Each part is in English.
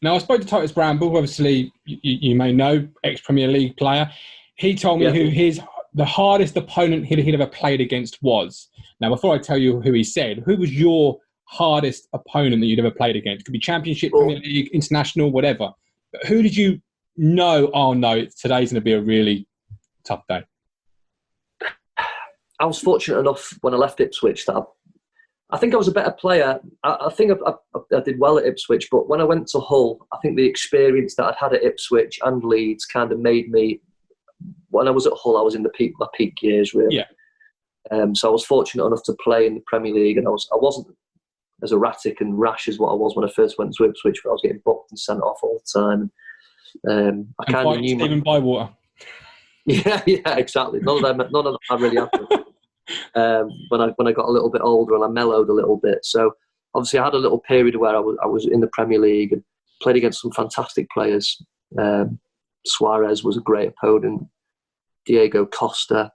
Now, I spoke to Titus Bramble, obviously, you may know, ex-Premier League player. He told me who the hardest opponent he'd ever played against was. Now, before I tell you who he said, who was your hardest opponent that you'd ever played against? It could be Championship, Premier League, International, whatever. But who did you know, oh no, today's going to be a really tough day? I was fortunate enough when I left Ipswich that I think I was a better player. I think I did well at Ipswich, but when I went to Hull, I think the experience that I'd had at Ipswich and Leeds kind of made me, when I was at Hull, I was in my peak years, really. Yeah. So I was fortunate enough to play in the Premier League, and I wasn't as erratic and rash as what I was when I first went to Ipswich, where I was getting booked and sent off all the time. I kind of knew Stephen Bywater. Yeah, exactly. None of them I really happened. When I got a little bit older and I mellowed a little bit. So obviously I had a little period where I was in the Premier League and played against some fantastic players. Suraez was a great opponent. Deigo Costa,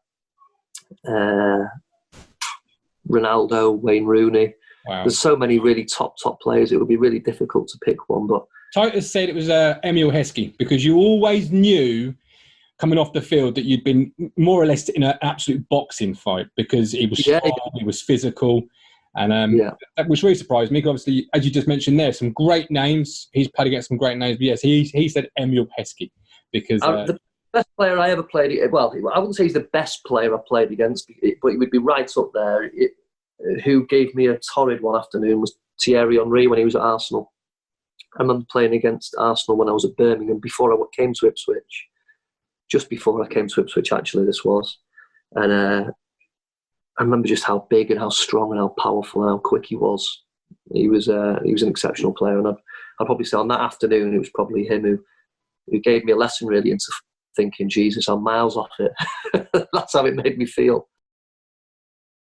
Ronaldo, Wayne Rooney. Wow. There's so many really top players. It would be really difficult to pick one. But Titus said it was Emil Heskey, because you always knew coming off the field that you'd been more or less in an absolute boxing fight, because he was strong, he was physical, and that which really surprised me. Obviously, as you just mentioned there, some great names. He's played against some great names, but yes, he said Emil Heskey, because the best player I ever played. Well, I wouldn't say he's the best player I played against, but he would be right up there. Who gave me a torrid one afternoon was Thierry Henry when he was at Arsenal. I remember playing against Arsenal when I was at Birmingham before I came to Ipswich. Just before I came to Ipswich, actually, this was. And I remember just how big and how strong and how powerful and how quick he was. He was an exceptional player. And I'd probably say on that afternoon, it was probably him who gave me a lesson really into thinking, Jesus, I'm miles off it. That's how it made me feel.